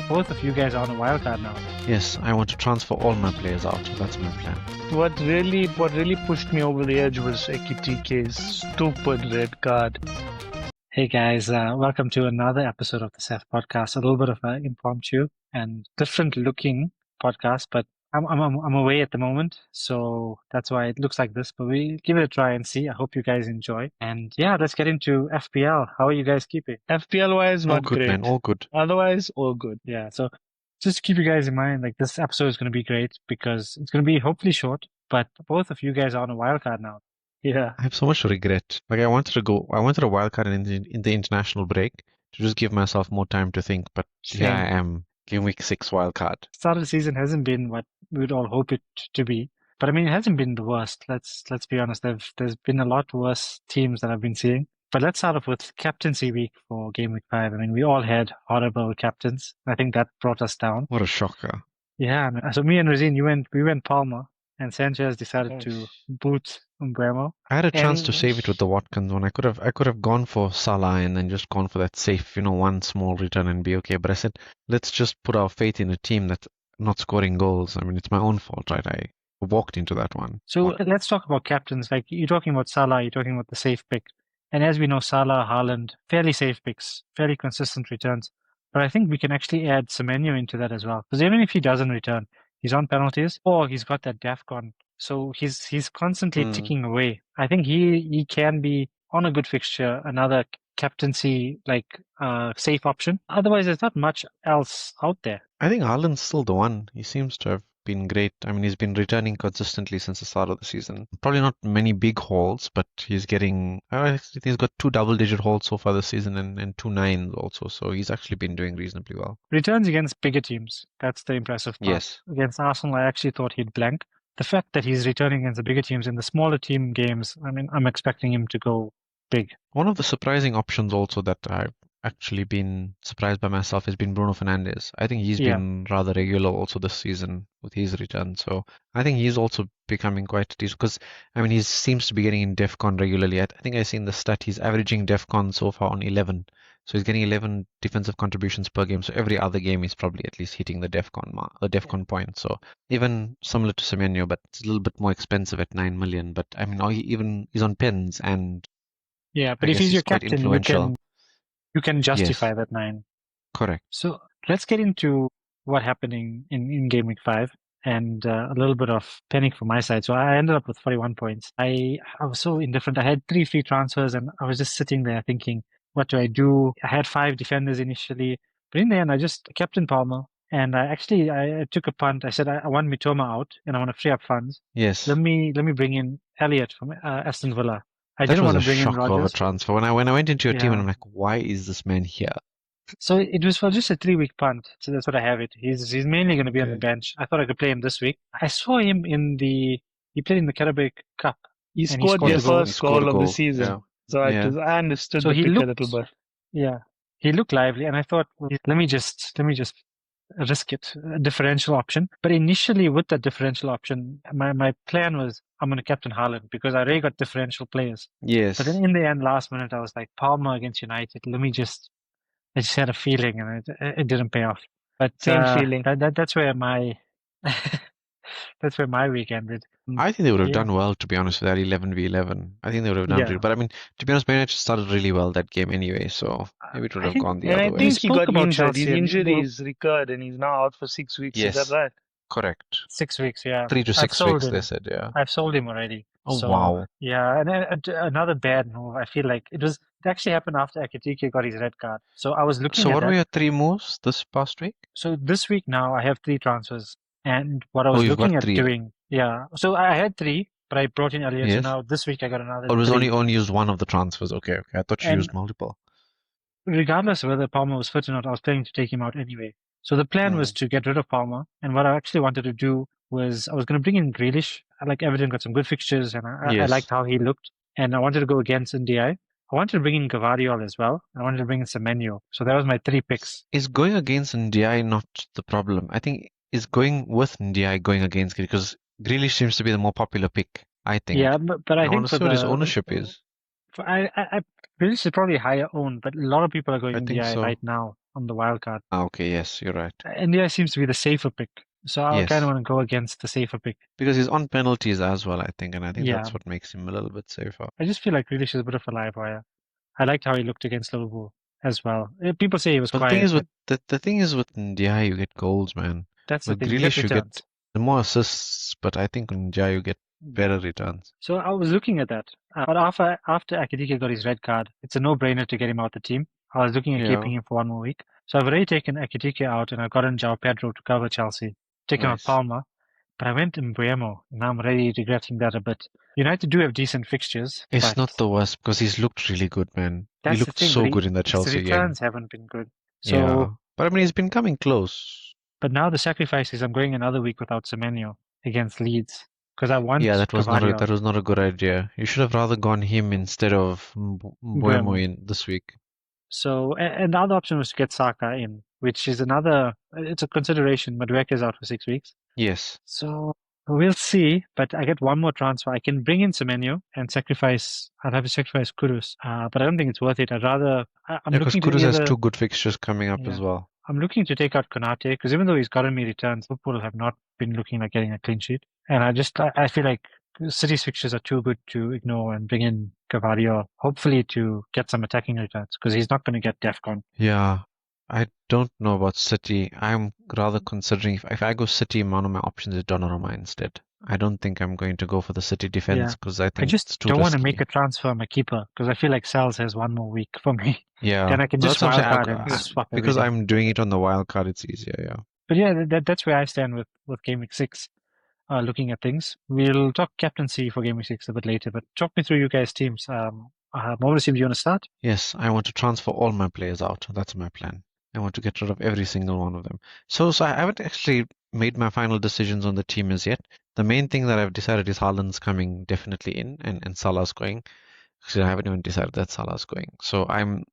both of you guys are on a wildcard now. Yes, I want to transfer all my players out. That's my plan. What really pushed me over the edge was Ekitike's stupid red card. Hey guys, welcome to another episode of the Saff Podcast. A little bit of an impromptu and different looking podcast, but I'm away at the moment, so that's why it looks like this. But we give it a try and see. I hope you guys enjoy. And yeah, let's get into FPL. How are you guys keeping? FPL wise, not All good, great. man. All good. Otherwise, all good. Yeah, so just to keep you guys in mind, like this episode is going to be great because it's going to be hopefully short, but both of you guys are on a wildcard now. Yeah. I have so much regret. Like I wanted a wildcard in the international break to just give myself more time to think. But here I am, game week 6 wildcard. Start of the season hasn't been what we would all hope it to be, but I mean it hasn't been the worst. Let's be honest. There's been a lot worse teams that I've been seeing. But let's start off with captaincy week for game week 5. I mean, we all had horrible captains. I think that brought us down. What a shocker! Yeah. So me and Razeen, we went Palmer, and Sanchez decided to boot Mbeumo. I had a chance to save it with the Watkins one. I could have gone for Salah and then just gone for that safe, one small return and be okay. But I said, let's just put our faith in a team that's not scoring goals. I mean, it's my own fault, right? I walked into that one. So let's talk about captains. Like you're talking about Salah, you're talking about the safe pick. And as we know, Salah, Haaland, fairly safe picks, fairly consistent returns. But I think we can actually add Semenyo into that as well. Because even if he doesn't return, he's on penalties or he's got that DEFCON. So he's constantly ticking away. I think he can be on a good fixture, another captaincy safe option. Otherwise, there's not much else out there. I think Haaland's still the one. He seems to have been great. I mean, he's been returning consistently since the start of the season. Probably not many big hauls, but he's getting. I think he's got 2 double-digit hauls so far this season and 2 nines also. So he's actually been doing reasonably well. Returns against bigger teams. That's the impressive part. Yes. Against Arsenal, I actually thought he'd blank. The fact that he's returning against the bigger teams in the smaller team games, I mean, I'm expecting him to go big. One of the surprising options also that I've actually been surprised by myself has been Bruno Fernandes. I think he's been rather regular also this season with his return. So I think he's also becoming quite decent because, I mean, he seems to be getting in DEFCON regularly. I think I've seen the stat. He's averaging DEFCON so far on 11. So he's getting 11 defensive contributions per game. So every other game he's probably at least hitting the DEFCON point. So even similar to Semenyo, but it's a little bit more expensive at 9 million. But I mean, he's on pens and but if he's your captain, you can justify that 9. Correct. So let's get into what happened in game week 5 and a little bit of panic from my side. So I ended up with 41 points. I was so indifferent. I had 3 free transfers and I was just sitting there thinking, what do I do? I had 5 defenders initially, but in the end, I just kept in Palmer. And I took a punt. I said, I want Mitoma out and I want to free up funds. Yes. Let me bring in Elliott from Aston Villa. I that didn't was want to bring in shock Rodgers. of a transfer. When I went into your team, and I'm like, why is this man here? So it was for just a 3-week punt. So that's what I have it. He's mainly going to be on the bench. I thought I could play him this week. I saw him he played in the Carabao Cup. He scored the first goal of the season. Yeah. So I understood the pick a little bit. Yeah. He looked lively and I thought, well, let me just risk it, a differential option. But initially with that differential option, my plan was I'm going to captain Haaland because I already got differential players. Yes. But then in the end, last minute, I was like, Palmer against United. I just had a feeling and it didn't pay off. But same feeling. That's where my week ended. I think they would have done well, to be honest, with that 11v11. I think they would have done really. But I mean, to be honest, Man United started really well that game anyway, so maybe it would have gone the other way. And I think he got injured. His injury is recurred and he's now out for 6 weeks. Yes. Is that right? Correct. 6 weeks, yeah. 3 to 6 weeks, they said, yeah. I've sold him already. Oh, wow. Yeah, and another bad move. I feel like it actually happened after Ekitike got his red card. So I was looking at So what were your 3 moves this past week? So this week now I have 3 transfers. And what I was looking at doing, so I had 3, but I brought in Elliott. So now this week I got another. It was only used one of the transfers. Okay. I thought you used multiple. Regardless of whether Palmer was fit or not, I was planning to take him out anyway. So the plan was to get rid of Palmer. And what I actually wanted to do was I was going to bring in Grealish. Everton got some good fixtures and I liked how he looked. And I wanted to go against NDI. I wanted to bring in Gvardiol as well. I wanted to bring in Semenyo. So that was my 3 picks. Is going against NDI not the problem? I think is going with NDI going against it because Grealish seems to be the more popular pick, I think. Yeah, but I think for what his ownership is. Grealish is probably higher owned, but a lot of people are going NDI right now. on the wildcard. Okay, yes, you're right. India seems to be the safer pick. So I Yes. kind of want to go against the safer pick. Because he's on penalties as well, I think, and I think Yeah. that's what makes him a little bit safer. I just feel like Grealish is a bit of a live wire. I liked how he looked against Liverpool as well. People say he was But quiet. the thing is with India, you get goals, man. That's With the thing. Grealish, you returns. get more assists, but I think in India you get better returns. So I was looking at that. But after Akitike got his red card, it's a no-brainer to get him out the team. I was looking at keeping him for one more week. So I've already taken Akitike out and I've gotten João Pedro to cover Chelsea. Taken out Palmer. But I went in Mbeumo, and now I'm really regretting that a bit. United do have decent fixtures. It's not the worst because he's looked really good, man. He looked so good in that Chelsea game. The returns haven't been good. So, yeah. But I mean, he's been coming close. But now the sacrifice is I'm going another week without Semenyo against Leeds. Because I want that was not a good idea. You should have rather gone him instead of Mbeumo in this week. So, and the other option was to get Saka in, which is it's a consideration. Madueke is out for 6 weeks. Yes. So we'll see, but I get one more transfer. I can bring in Semenyo and I'll have to sacrifice Kudus, but I don't think it's worth it. I'd rather, because Kudus has 2 good fixtures coming up as well. I'm looking to take out Konate because even though he's gotten me returns, Liverpool have not been looking like getting a clean sheet. And I feel like City's fixtures are too good to ignore and bring in Cavario, hopefully to get some attacking returns because he's not going to get DEFCON. Yeah. I don't know about City. I'm rather considering if I go City, one of my options is Donnarumma instead. I don't think I'm going to go for the City defense because I think I just it's too don't want to risky. make a transfer on my keeper because I feel like Sal's has one more week for me. Yeah. Then I can just wildcard and swap because everything. I'm doing it on the wildcard, it's easier, yeah. But yeah, that's where I stand with Game Week 6, looking at things. We'll talk captaincy for Game Week 6 a bit later, but talk me through you guys' teams. Mohammed, do you want to start? Yes, I want to transfer all my players out. That's my plan. I want to get rid of every single one of them. So I haven't actually made my final decisions on the team as yet. The main thing that I've decided is Haaland's coming definitely in and Salah's going. Actually, I haven't even decided that Salah's going. So I'm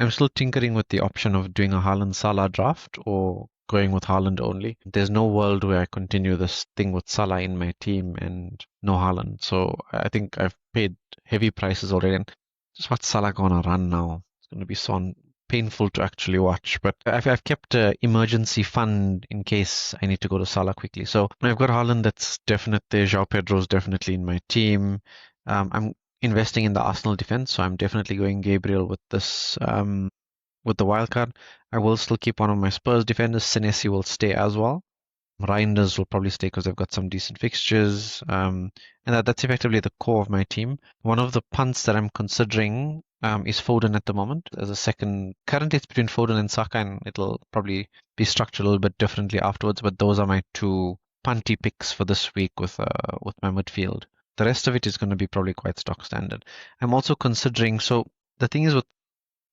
still tinkering with the option of doing a Haaland-Salah draft or going with Haaland only. There's no world where I continue this thing with Salah in my team and no Haaland. So I think I've paid heavy prices already. And just watch Salah go on a run now. It's going to be so painful to actually watch, but I've kept an emergency fund in case I need to go to Salah quickly. So I've got Haaland, that's definite there. João Pedro's definitely in my team. I'm investing in the Arsenal defense, so I'm definitely going Gabriel with this with the wildcard. I will still keep one of my Spurs defenders. Senesi will stay as well. Reinders will probably stay because they've got some decent fixtures. And that's effectively the core of my team. One of the punts that I'm considering is Foden at the moment as a second. Currently it's between Foden and Saka, and it'll probably be structured a little bit differently afterwards, but those are my 2 punty picks for this week with my midfield. The rest of it is going to be probably quite stock standard. I'm also considering, so the thing is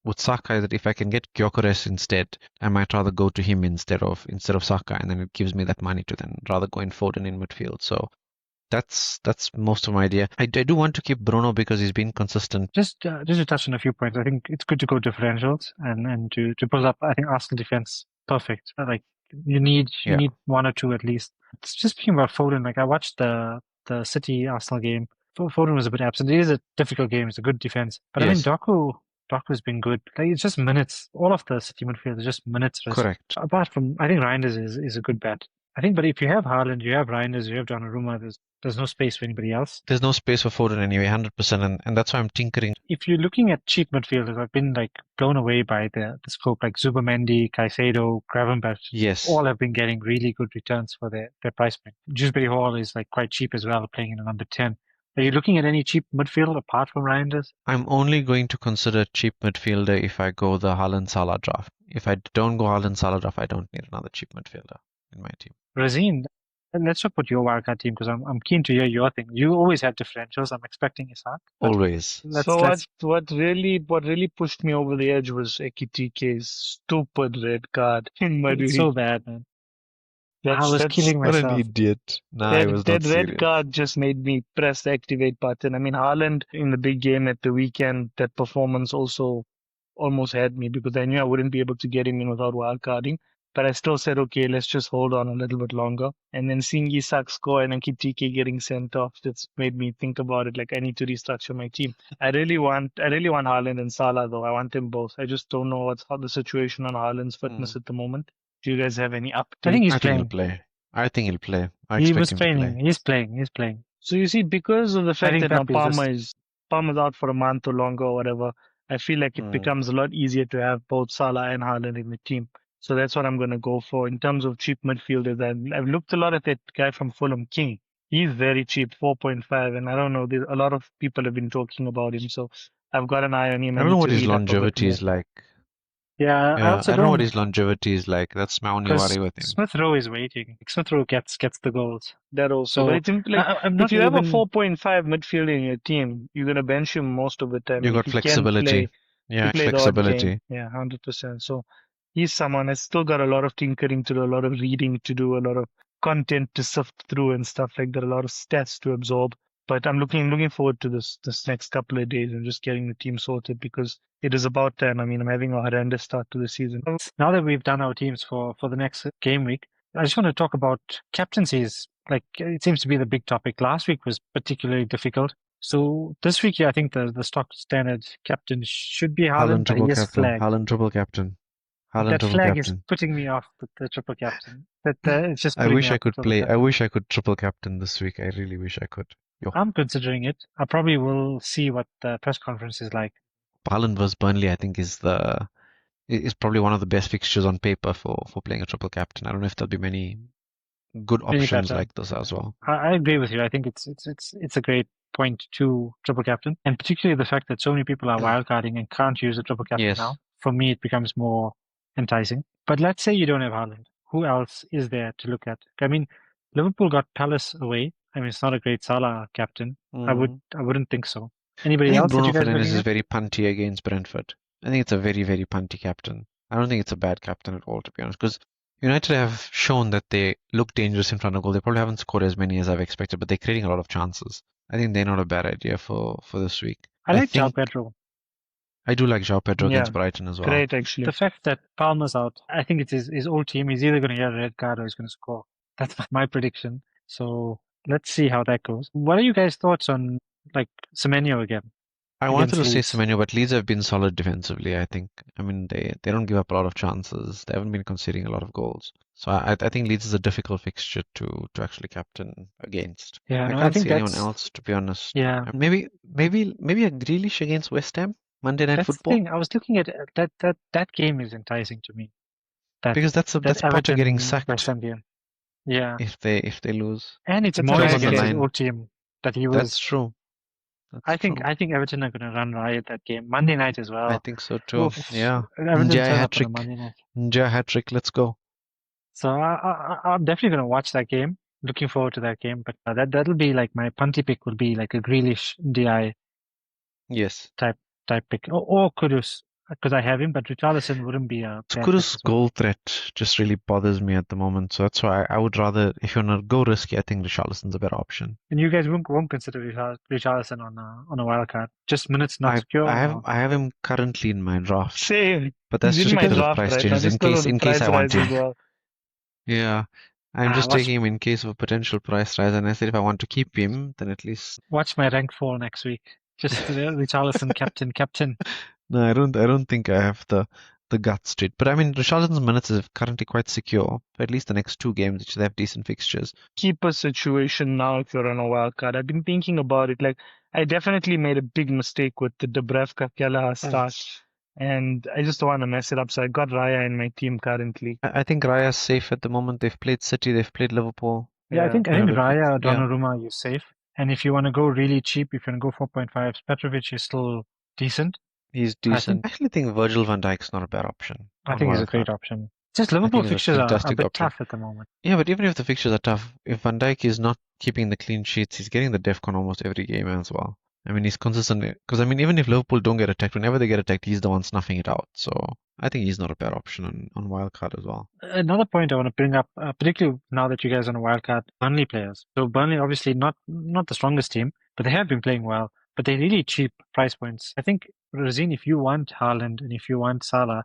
with Saka is that if I can get Gyökeres instead, I might rather go to him instead of Saka, and then it gives me that money to then rather go in Foden in midfield. So that's most of my idea. I do want to keep Bruno because he's been consistent. Just to touch on a few points, I think it's good to go differentials and to pull up. I think Arsenal defense perfect. Like you need one or two at least. It's just speaking about Foden. Like I watched the City Arsenal game. Foden was a bit absent. It is a difficult game. It's a good defense, but I think Doku's been good. Like it's just minutes. All of the City midfield is just minutes. Correct. Apart from, I think Reinders is a good bet. I think, but if you have Haaland, you have Reinders, you have Donnarumma, there's no space for anybody else. There's no space for Foden anyway, 100%, and that's why I'm tinkering. If you're looking at cheap midfielders, I've been like blown away by the scope, like Zubimendi, Caicedo, Gravenberch. Yes. All have been getting really good returns for their price point. Dewsbury Hall is like quite cheap as well, playing in a number 10. Are you looking at any cheap midfield apart from Reinders? I'm only going to consider cheap midfielder if I go the Haaland-Salah draft. If I don't go Haaland-Salah draft, I don't need another cheap midfielder in my team. Razeen, let's talk about your wildcard team because I'm keen to hear your thing. You always have differentials. I'm expecting Isak. Always. What really pushed me over the edge was Ekitike's stupid red card in Madrid. It's so bad, man. I was killing myself. What an idiot. That red card just made me press the activate button. I mean, Haaland in the big game at the weekend, that performance also almost had me because I knew I wouldn't be able to get him in without wildcarding. But I still said, okay, let's just hold on a little bit longer. And then seeing Isak score and Nketiah getting sent off, that's made me think about it. Like I need to restructure my team. I really want Haaland and Salah though. I want them both. I just don't know how the situation on Haaland's fitness at the moment. Do you guys have any I update? think he's I think he'll playing. play. I think he'll play. I He expect was him to training. play. He's playing. He's playing. So you see, because of the fact think that now Pep is Palmer's out for a month or longer or whatever, I feel like it becomes a lot easier to have both Salah and Haaland in the team. So that's what I'm going to go for. In terms of cheap midfielders, I've looked a lot at that guy from Fulham, King. He's very cheap, 4.5, and I don't know, a lot of people have been talking about him, so I've got an eye on him. I don't know what his read up a bit longevity is more. like. Yeah, I Yeah, also I don't know what don't his longevity is like. That's my only because worry with him. Smith Rowe is waiting. Smith Rowe gets the goals. That also, So but it's like I'm if not you have a even 4.5 midfielder in your team, you're gonna bench him most of the time. You If got he can flexibility. play, Yeah, play the odd flexibility. game. Yeah, 100%. So he's someone that's still got a lot of tinkering to do, a lot of reading to do, a lot of content to sift through and stuff like that, a lot of stats to absorb. But I'm looking forward to this next couple of days and just getting the team sorted because it is about time. I mean, I'm having a horrendous start to the season. now that we've done our teams for the next game week, I just want to talk about captaincies. Like it seems to be the big topic. Last week was particularly difficult. So this week, yeah, I think the stock standard captain should be Haaland, but he triple is captain. flagged. Haaland triple captain. Haaland That triple flag captain. is putting me off the triple captain. That it's just. I wish I could play. I wish I could triple captain this week. I really wish I could. Yo. I'm considering it. I probably will see what the press conference is like. Haaland vs Burnley, I think, is probably one of the best fixtures on paper for playing a triple captain. I don't know if there'll be many good options like this as well. I agree with you. I think it's a great point to triple captain, and particularly the fact that so many people are wildcarding and can't use a triple captain now. For me, it becomes more enticing. But let's say you don't have Haaland. Who else is there to look at? I mean, Liverpool got Palace away. I mean, it's not a great Salah captain. I wouldn't think so. Anybody else? Bruno Fernandes is very punty against Brentford. I think it's a very, very punty captain. I don't think it's a bad captain at all, to be honest, because United have shown that they look dangerous in front of goal. They probably haven't scored as many as I've expected, but they're creating a lot of chances. I think they're not a bad idea for this week. I like João Pedro. I do like João Pedro against Brighton as well. Great, actually. The fact that Palmer's out, I think it's his old team. He's either going to get a red card or he's going to score. That's my prediction. So let's see how that goes. What are you guys' thoughts on like Semenyo again? I wanted to say Semenyo, but Leeds have been solid defensively, I think. I mean, they don't give up a lot of chances. They haven't been conceding a lot of goals. So I think Leeds is a difficult fixture to actually captain against. Yeah, I can't see anyone else, to be honest. Yeah. Maybe a Grealish against West Ham, Monday Night Football. The thing. I was looking at that game is enticing to me. Because that's Potter getting sacked. West Ham game. Yeah. If they lose. And it's more against his old team that he was. That's true. I think Everton are going to run riot that game. Monday night as well. I think so too. Oof. Yeah. Ninja hat-trick. Ninja hat-trick. Let's go. So I'm definitely going to watch that game. Looking forward to that game. But that'll be like my punty pick will be like a Grealish DI. Yes. Type pick. Or Kudus. Because I have him, but Richarlison wouldn't be a Kudus' goal threat just really bothers me at the moment. So that's why I would rather, if you want to go risky, I think Richarlison's a better option. And you guys won't consider Richarlison on a wild card. Just minutes not secure. I have him currently in my draft. Same. But that's just because of price changes. In case I want him. Well. Yeah. I'm just taking him in case of a potential price rise. And I said if I want to keep him, then at least watch my rank fall next week. Just Richarlison captain. No, I don't think I have the guts to it. But I mean, Richarlison's minutes is currently quite secure for at least the next 2 games, which they have decent fixtures. Keeper situation now if you're on a wild card. I've been thinking about it. Like, I definitely made a big mistake with the Dubravka Kelleher start. And I just don't want to mess it up. So I got Raya in my team currently. I think Raya's safe at the moment. They've played City, they've played Liverpool. Yeah, I think Raya or Donnarumma you're safe. And if you want to go really cheap, if you want to go 4.5, Petrovic is still decent. He's decent. I actually think Virgil van Dijk's not a bad option. I think he's a great option. Just Liverpool fixtures are a bit tough at the moment. Yeah, but even if the fixtures are tough, if Van Dijk is not keeping the clean sheets, he's getting the DEFCON almost every game as well. I mean, he's consistent. Because, I mean, even if Liverpool don't get attacked, whenever they get attacked, he's the one snuffing it out. So I think he's not a bad option on wildcard as well. Another point I want to bring up, particularly now that you guys are on wildcard, Burnley players. So Burnley, obviously not the strongest team, but they have been playing well. But they're really cheap price points. I think, Razeen, if you want Haaland and if you want Salah,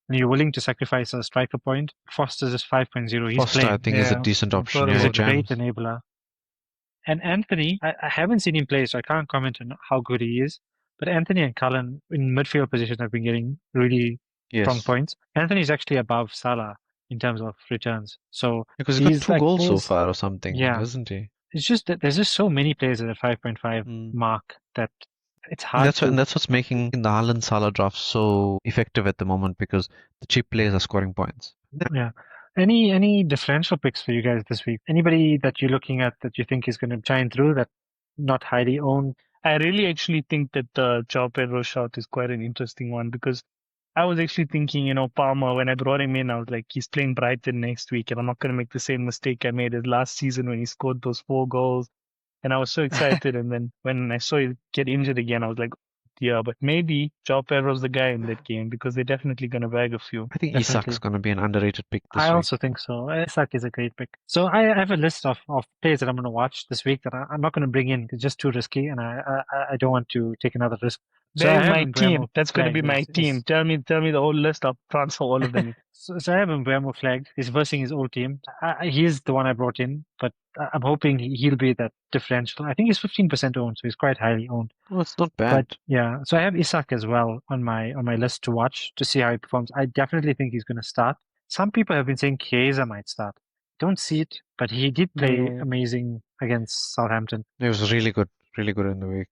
and you're willing to sacrifice a striker point, Foster's is 5.0. He's Foster, I playing. think, is a Yeah, decent I've option. thought Yeah, He's a about that. great Jams. enabler. And Anthony, I haven't seen him play, so I can't comment on how good he is. But Anthony and Cullen in midfield position have been getting really strong Yes. points. Anthony's actually above Salah in terms of returns. So Because he's got he's 2 like goals so there's far or something, yeah. isn't he? It's just that there's just so many players at the 5.5 Mm. mark that it's And hard that's what's making the Haaland Salah draft so effective at the moment, because the cheap players are scoring points. Yeah. Any differential picks for you guys this week? Anybody that you're looking at that you think is going to shine through that not highly owned? I really actually think that the João Pedro shout is quite an interesting one, because I was actually thinking, Palmer, when I brought him in, I was like, he's playing Brighton next week, and I'm not going to make the same mistake I made as last season when he scored those 4 goals. And I was so excited. And then when I saw him get injured again, I was like, yeah, but maybe João Pedro's the guy in that game, because they're definitely going to bag a few. I think Definitely. Isak's going to be an underrated pick this I week. also think so. Isak is a great pick. So I have a list of players that I'm going to watch this week that I'm not going to bring in because it's just too risky, and I don't want to take another risk. So I There's have my Mbeumo team. That's going to be flagged. my Yes, team. yes. Tell me the whole list. I'll transfer all of them. So I have Mbeumo flagged. He's versing his old team. He's the one I brought in, but I'm hoping he'll be that differential. I think he's 15% owned, so he's quite highly owned. Well, it's not bad. But yeah, so I have Isak as well on my list to watch to see how he performs. I definitely think he's going to start. Some people have been saying Chiesa might start. Don't see it, but he did play amazing against Southampton. It was really good in the week.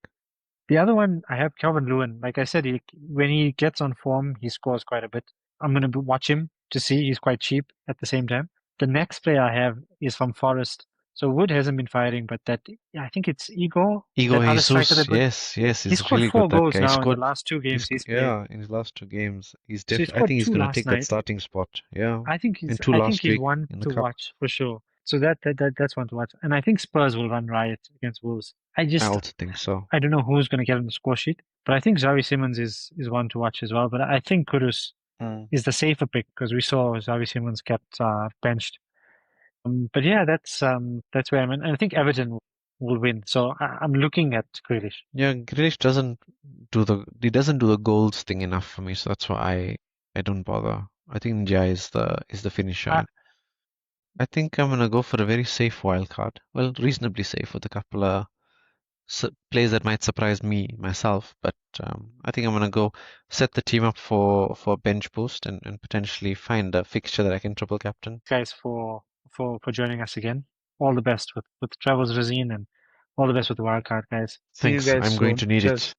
The other one, I have Calvin Lewin. Like I said, when he gets on form, he scores quite a bit. I'm going to watch him to see. He's quite cheap at the same time. The next player I have is from Forest. So Wood hasn't been firing, but I think it's Igor. Igor that other striker Jesus, that Wood- yes, He he's scored really 4 good. That goals guy. now He in the scored, last 2 games he's played. yeah, in his last 2 games, he's So he I scored think he's 2 going to last take night. that starting spot. Yeah, I think in 2 last he's week one in the to cup. watch for sure. So that's one to watch. And I think Spurs will run riot against Wolves. I also think so. I don't know who's going to get on the score sheet, but I think Xavi Simons is one to watch as well. But I think Kudus is the safer pick because we saw Xavi Simons kept benched. But yeah, that's where I'm in. And I think Everton will win. So I'm looking at Grealish. Yeah, Grealish doesn't do the goals thing enough for me, so that's why I don't bother. I think Njai is the finisher. I think I'm gonna go for a very safe wild card. Well, reasonably safe with a couple of plays that might surprise me myself, but I think I'm gonna go set the team up for bench boost and potentially find a fixture that I can triple captain. Guys, for joining us again. All the best with travels, Razeen, and all the best with the wildcard, guys. See you Thanks. guys I'm going soon. to need Cheers. it.